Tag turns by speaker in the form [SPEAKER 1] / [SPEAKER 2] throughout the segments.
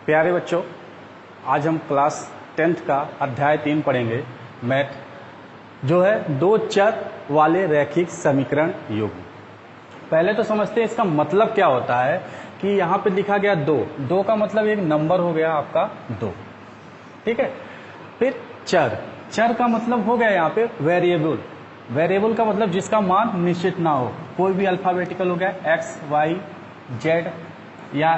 [SPEAKER 1] प्यारे बच्चों, आज हम क्लास 10th का अध्याय 3 पढ़ेंगे, मैथ, जो है दो चर वाले रैखिक समीकरण युग्म। पहले तो समझते हैं इसका मतलब क्या होता है कि यहाँ पे लिखा गया दो का मतलब एक नंबर हो गया आपका 2, ठीक है। फिर चर का मतलब हो गया यहाँ पे वेरिएबल का मतलब जिसका मान निश्चित ना हो, कोई भी अल्फाबेटिकल हो गया x, y, z या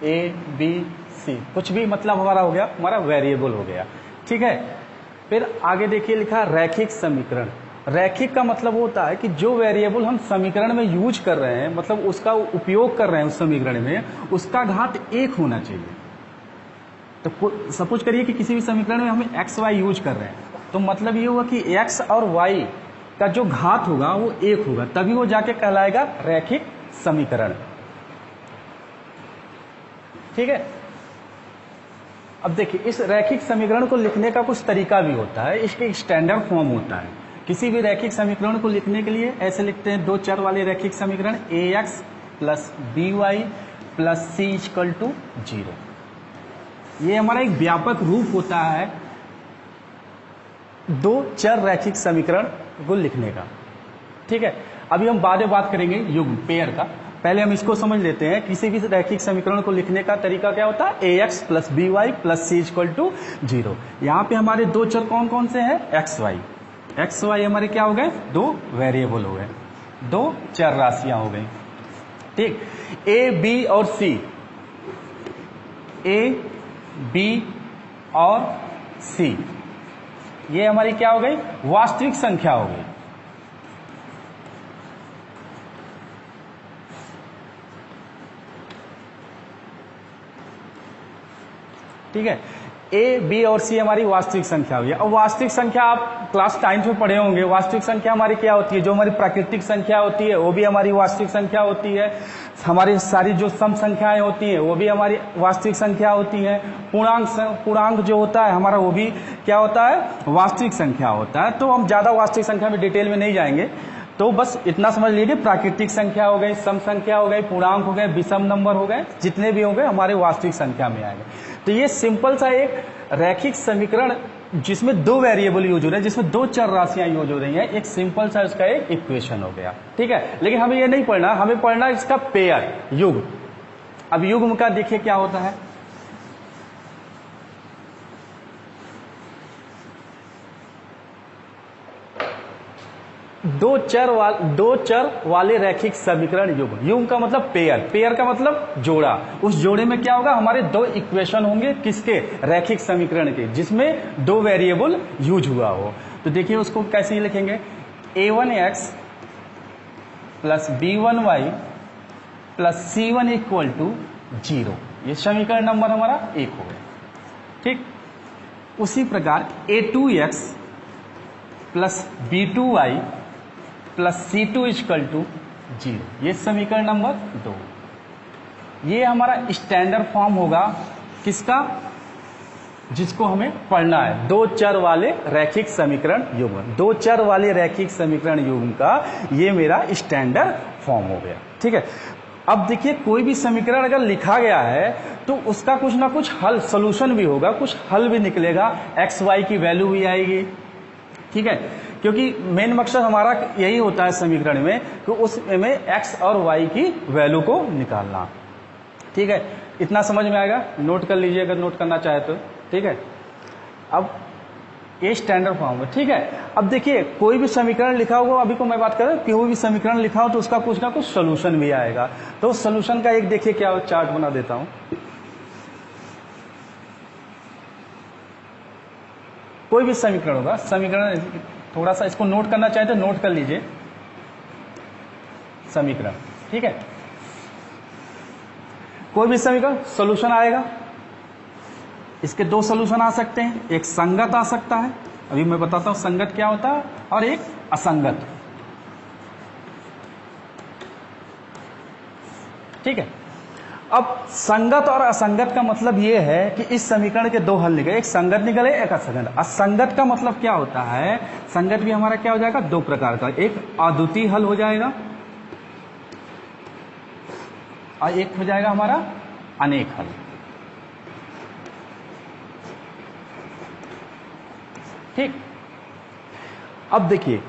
[SPEAKER 1] ए बी सी, कुछ भी मतलब हमारा हो गया, हमारा वेरिएबल हो गया, ठीक है। फिर आगे देखिए लिखा रैखिक समीकरण। रैखिक का मतलब होता है कि जो वेरिएबल हम समीकरण में यूज कर रहे हैं, मतलब उसका उपयोग कर रहे हैं उस समीकरण में, उसका घात 1 होना चाहिए। तो सपोज करिए कि किसी भी समीकरण में हम एक्स वाई यूज कर रहे हैं, तो मतलब ये हुआ कि एक्स और वाई का जो घात होगा वो 1 होगा, तभी वो जाके कहलाएगा रैखिक समीकरण, ठीक है। अब देखिए, इस रैखिक समीकरण को लिखने का कुछ तरीका भी होता है, इसके एक स्टैंडर्ड फॉर्म होता है। किसी भी रैखिक समीकरण को लिखने के लिए ऐसे लिखते हैं, दो चर वाले रैखिक समीकरण ax plus by plus c equal to 0। ये हमारा एक व्यापक रूप होता है दो चर रैखिक समीकरण को लिखने का, ठीक है। अभी हम बाद में बात करेंगे युग्म, पेयर का। पहले हम इसको समझ लेते हैं, किसी भी रैखिक समीकरण को लिखने का तरीका क्या होता है, ax plus by plus c equal to 0। यहाँ पे हमारे दो चर कौन कौन से हैं, एक्स वाई हमारे क्या हो गए, दो वेरिएबल हो गए, दो चर राशियां हो गई, ठीक। ए बी और सी, ए बी और सी, ये हमारी क्या हो गई, वास्तविक संख्या हो गई, ठीक है। ए बी और सी हमारी वास्तविक संख्या हुई है। अब वास्तविक संख्या आप क्लास 9 में पढ़े होंगे, वास्तविक संख्या हमारी क्या होती है, जो हमारी प्राकृतिक संख्या होती है वो भी हमारी वास्तविक संख्या होती है, हमारी सारी जो सम संख्याएं होती हैं वो भी हमारी वास्तविक संख्या होती है, पूर्णांक जो होता है हमारा वो भी क्या होता है, वास्तविक संख्या होता है। तो हम ज्यादा वास्तविक संख्या में डिटेल में नहीं जाएंगे, तो बस इतना समझ लीजिए, प्राकृतिक संख्या हो गई, सम संख्या हो गई, पूर्णांक हो गए, विषम नंबर हो गए, जितने भी हो गए हमारे वास्तविक संख्या में आएंगे। तो ये सिंपल सा एक रैखिक समीकरण जिसमें दो वेरिएबल यूज हो रहे हैं, जिसमें दो चर राशियां यूज हो रही हैं, एक सिंपल सा उसका एक इक्वेशन हो गया, ठीक है। लेकिन हमें ये नहीं पढ़ना, हमें पढ़ना इसका पेयर, युग्म। अब युग्म का देखिए क्या होता है, दो चर वाले रैखिक समीकरण युग्म का मतलब पेयर का मतलब जोड़ा। उस जोड़े में क्या होगा, हमारे दो इक्वेशन होंगे, किसके, रैखिक समीकरण के, जिसमें दो वेरिएबल यूज हुआ हो। तो देखिए उसको कैसे लिखेंगे, a1x plus b1y plus c1 equal to 0। ये समीकरण नंबर हमारा 1 हो गया, ठीक। उसी प्रकार a2x plus b2y plus c2 equal to 0, ये समीकरण नंबर 2। ये हमारा स्टैंडर्ड फॉर्म होगा किसका, जिसको हमें पढ़ना है, दो चर वाले रैखिक समीकरण युग्म। दो चर वाले रैखिक समीकरण युग्म का ये मेरा स्टैंडर्ड फॉर्म हो गया, ठीक है। अब देखिए, कोई भी समीकरण अगर लिखा गया है तो उसका कुछ ना कुछ हल, सोल्यूशन भी होगा, कुछ हल भी निकलेगा, एक्स वाई की वैल्यू भी आएगी, ठीक है। क्योंकि मेन मकसद हमारा यही होता है समीकरण में कि उसमें एक्स और वाई की वैल्यू को निकालना, ठीक है। इतना समझ में आएगा, नोट कर लीजिए अगर नोट करना चाहे तो, ठीक है। अब ये स्टैंडर्ड फॉर्म है, ठीक है। अब देखिए, कोई भी समीकरण लिखा होगा, अभी को मैं बात कर रहा हूं, कोई भी समीकरण लिखा हो तो उसका कुछ ना कुछ सोल्यूशन भी आएगा। तो सोल्यूशन का एक देखिए क्या चार्ट बना देता हूं। कोई भी समीकरण होगा, समीकरण थोड़ा सा इसको नोट करना चाहे तो नोट कर लीजिए, समीकरण, ठीक है। कोई भी समीकरण सॉल्यूशन आएगा, इसके दो सॉल्यूशन आ सकते हैं, एक संगत आ सकता है, अभी मैं बताता हूं संगत क्या होता है, और एक असंगत, ठीक है। अब संगत और असंगत का मतलब यह है कि इस समीकरण के दो हल निकले, एक संगत निकले, एक असंगत। असंगत का मतलब क्या होता है, संगत भी हमारा क्या हो जाएगा, दो प्रकार का, एक अद्वितीय हल हो जाएगा और एक हो जाएगा हमारा अनेक हल। ठीक, अब देखिए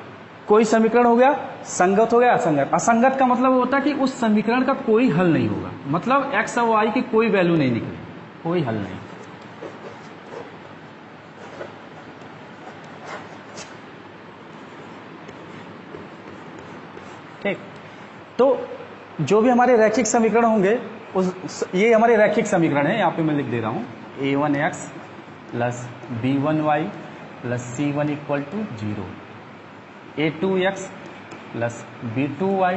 [SPEAKER 1] कोई समीकरण हो गया, संगत हो गया, असंगत। असंगत का मतलब होता है कि उस समीकरण का कोई हल नहीं होगा, मतलब एक्स और वाई की कोई वैल्यू नहीं निकली, कोई हल नहीं। ठीक, तो जो भी हमारे रैखिक समीकरण होंगे ये हमारे रैखिक समीकरण है, यहां पे मैं लिख दे रहा हूं a1x plus b1y plus c1 equal to 0, a2x plus b2y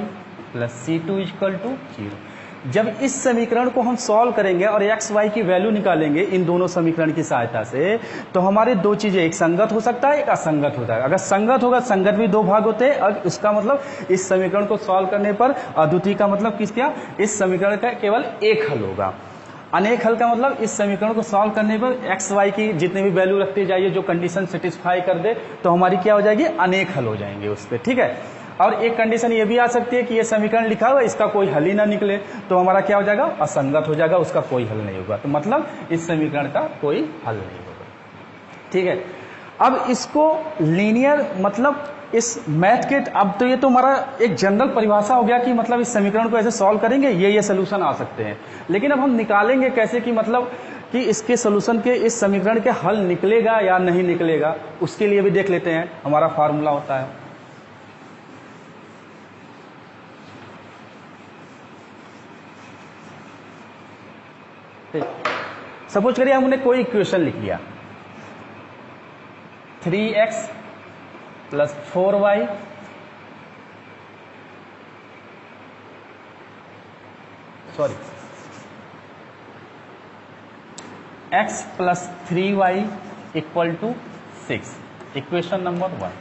[SPEAKER 1] plus c2 equal to 0। जब इस समीकरण को हम सॉल्व करेंगे और एक्स वाई की वैल्यू निकालेंगे इन दोनों समीकरण की सहायता से, तो हमारे दो चीजें, एक संगत हो सकता है, एक असंगत होता है। अगर संगत होगा, संगत भी दो भाग होते हैं, और इसका मतलब इस समीकरण को सॉल्व करने पर अद्वितीय का मतलब किस क्या, इस समीकरण का केवल एक हल होगा। अनेक हल का मतलब इस समीकरण को सॉल्व करने पर एक्स वाई की जितने भी वैल्यू रखते जाइए, जो कंडीशन सेटिस्फाई कर दे, तो हमारी क्या हो जाएगी, अनेक हल हो जाएंगे उस पर। ठीक है, और एक कंडीशन ये भी आ सकती है कि ये समीकरण लिखा हुआ इसका कोई हल ही ना निकले, तो हमारा क्या हो जाएगा, असंगत हो जाएगा, उसका कोई हल नहीं होगा, तो मतलब इस समीकरण का कोई हल नहीं होगा। ठीक है, अब इसको लीनियर मतलब इस मैथ के, अब तो ये तो हमारा एक जनरल परिभाषा हो गया कि मतलब इस समीकरण को ऐसे सॉल्व करेंगे ये सोल्यूशन आ सकते हैं, लेकिन अब हम निकालेंगे कैसे कि मतलब कि इसके सोल्यूशन के, इस समीकरण के हल निकलेगा या नहीं निकलेगा, उसके लिए भी देख लेते हैं। हमारा फार्मूला होता है, सपोज करिए हमने कोई इक्वेशन लिख लिया 3x plus 4y x plus 3y equal to 6, equation number 1।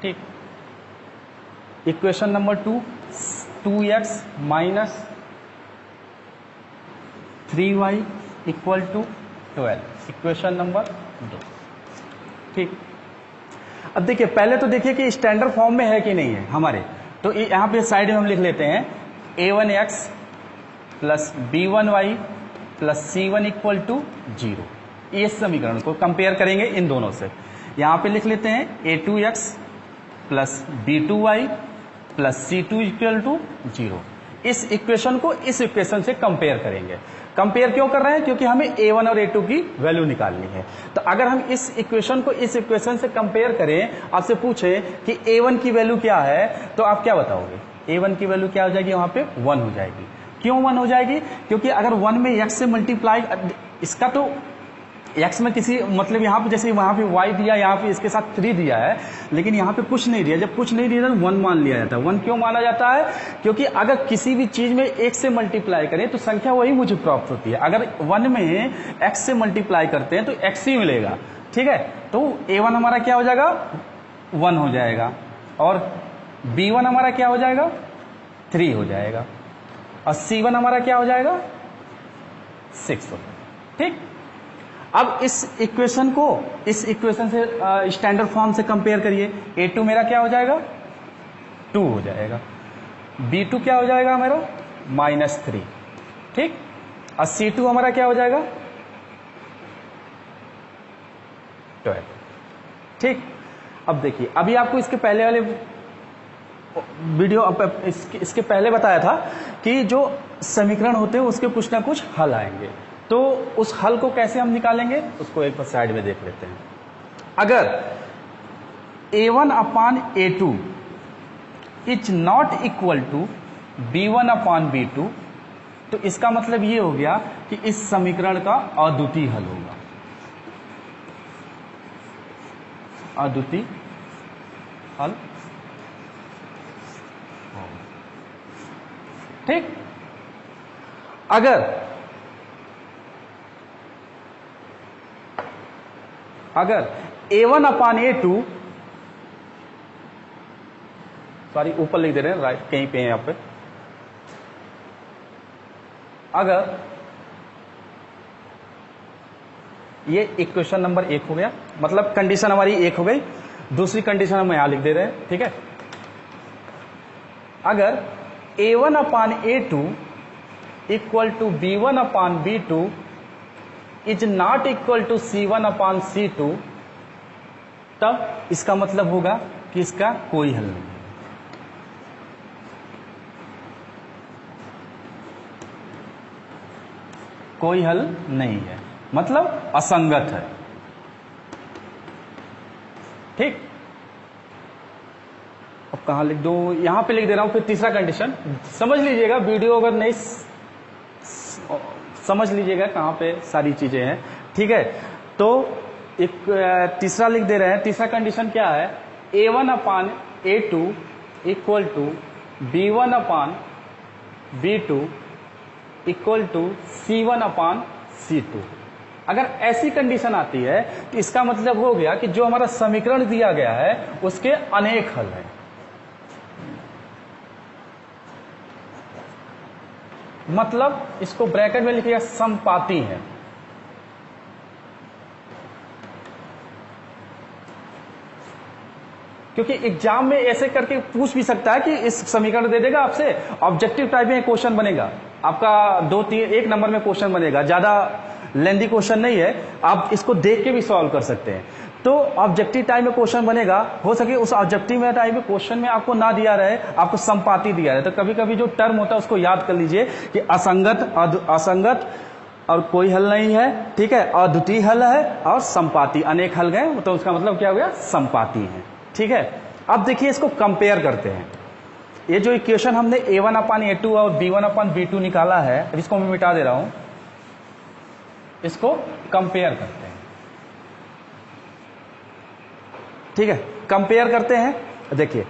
[SPEAKER 1] ठीक, equation number 2 2x minus 3y equal to 12, equation number 2। ठीक, अब देखिए पहले तो देखिए कि स्टैंडर्ड फॉर्म में है कि नहीं है हमारे, तो यहां पे साइड में हम लिख लेते हैं a1x plus b1y plus c1 equal to 0। इस समीकरण को कंपेयर करेंगे इन दोनों से, यहां पे लिख लेते हैं a2x plus b2y plus c2 equal to 0। इस इक्वेशन को इस इक्वेशन से कंपेयर करेंगे। कंपेयर क्यों कर रहे हैं, क्योंकि हमें a1 और a2 की वैल्यू निकालनी है। तो अगर हम इस इक्वेशन को इस इक्वेशन से कंपेयर करें, आपसे पूछे कि a1 की वैल्यू क्या है, तो आप क्या बताओगे, a1 की वैल्यू क्या हो जाएगी, वहां पे 1 हो जाएगी। क्यों 1 हो जाएगी, क्योंकि अगर 1 में x से मल्टीप्लाई, इसका तो x में किसी मतलब यहाँ पे जैसे वहां पे y दिया, यहाँ पे इसके साथ 3 दिया है, लेकिन यहाँ पे कुछ नहीं दिया। जब कुछ नहीं दिया तो 1 मान लिया जाता है। 1 क्यों माना जाता है, क्योंकि अगर किसी भी चीज में 1 से मल्टीप्लाई करें तो संख्या वही मुझे प्राप्त होती है। अगर 1 में x से मल्टीप्लाई करते हैं तो x ही मिलेगा। ठीक है, तो a1 हमारा क्या हो जाएगा, 1 हो जाएगा, और b1 हमारा क्या हो जाएगा, 3 हो जाएगा, और c1 हमारा क्या हो जाएगा, 6 हो जाएगा। ठीक, अब इस इक्वेशन को इस इक्वेशन से स्टैंडर्ड फॉर्म से कंपेयर करिए। a2 मेरा क्या हो जाएगा, 2 हो जाएगा, b2 क्या हो जाएगा मेरा, -3। ठीक, और c2 हमारा क्या हो जाएगा, 12। ठीक, अब देखिए, अभी आपको इसके पहले वाले वीडियो इसके पहले बताया था कि जो समीकरण होते हैं उसके कुछ ना कुछ हल आएंगे, तो उस हल को कैसे हम निकालेंगे उसको एक बार साइड में देख लेते हैं। अगर a1 upon a2 is not equal to b1 upon b2, तो इसका मतलब ये हो गया कि इस समीकरण का अद्वितीय हल होगा, अद्वितीय हल। ठीक, अगर a1 अपान a2, सॉरी ऊपर लिख दे रहे हैं, राइट कहीं पे है यहाँ पे, अगर ये इक्वेशन नंबर 1 हो गया, मतलब कंडीशन हमारी 1 हो गई, दूसरी कंडीशन हम यहां लिख दे रहे हैं। ठीक है, अगर a1 upon a2 equal to B1 upon B2 is not equal to C1 upon C2, तब इसका मतलब होगा कि इसका कोई हल नहीं, कोई हल नहीं है, मतलब असंगत है। ठीक, अब कहां लिख दो, यहां पे लिख दे रहा हूं। फिर तीसरा कंडीशन समझ लीजिएगा, वीडियो अगर नहीं समझ लीजिएगा कहां पे सारी चीजें हैं। ठीक है, तो एक तीसरा लिख दे रहे हैं। तीसरा कंडीशन क्या है, A1 upon A2 equal to B1 upon B2 equal to C1 upon C2। अगर ऐसी कंडीशन आती है तो इसका मतलब हो गया कि जो हमारा समीकरण दिया गया है उसके अनेक हल हैं। मतलब इसको ब्रैकेट में लिखिएगा समपाती है। क्योंकि एग्जाम में ऐसे करके पूछ भी सकता है कि इस समीकरण दे देगा आपसे, ऑब्जेक्टिव टाइप में क्वेश्चन बनेगा आपका, 2-3 एक नंबर में क्वेश्चन बनेगा, ज्यादा लेंदी क्वेश्चन नहीं है, आप इसको देख के भी सॉल्व कर सकते हैं। तो ऑब्जेक्टिव टाइप में क्वेश्चन बनेगा, हो सके उस ऑब्जेक्टिव में टाइप में क्वेश्चन में आपको ना दिया रहे, आपको समपाती दिया रहे, तो कभी कभी जो टर्म होता है उसको याद कर लीजिए कि असंगत और कोई हल नहीं है। ठीक है, अद्वितीय हल है और समपाती, अनेक हल गए तो उसका मतलब क्या हो गया, समपाती है। ठीक है, अब देखिए इसको कंपेयर करते हैं। ये जो इक्वेशन हमने A1 अपान A2 और B1 अपान B2 निकाला है, इसको मैं मिटा दे रहा हूं, इसको कंपेयर करते हैं। ठीक है, कंपेयर करते हैं। देखिए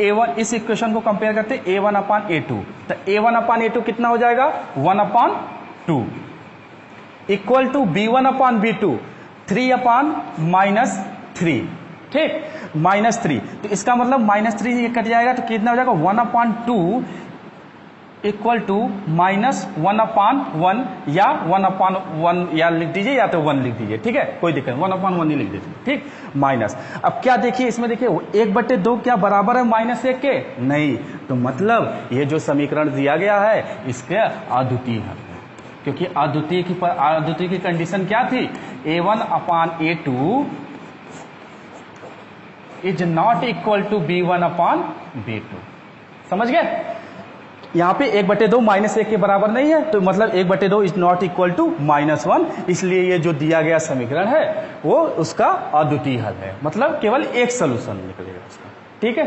[SPEAKER 1] A1, इस इक्वेशन को कंपेयर करते हैं A1 अपान A2, तो A1 अपान A2 कितना हो जाएगा, 1 अपान 2 equal to B1 upon B2 3 अपान -3। ठीक, -3, तो इसका मतलब -3 ये कट जाएगा तो कितना हो जाएगा, 1 अपान 2 इक्वल टू -1 अपान 1 या 1 अपान 1 या लिख दीजिए या तो 1 लिख दीजिए। ठीक है, कोई दिक्कत, 1 अपान 1 ही लिख दीजिए। ठीक, माइनस, अब क्या देखिए इसमें, देखिए 1/2 क्या बराबर है -1 के, नहीं, तो मतलब ये जो समीकरण दिया गया है इसके अद्वितीय है, क्योंकि अद्वितीय की कंडीशन क्या थी, A1 upon A2 is not equal to B1 upon B2। समझ गए, यहां पे 1/2 -1 के बराबर नहीं है, तो मतलब 1/2 इज नॉट इक्वल टू -1, इसलिए ये जो दिया गया समीकरण है वो उसका अद्वितीय हल है, मतलब केवल एक सॉल्यूशन निकलेगा उसका। ठीक है।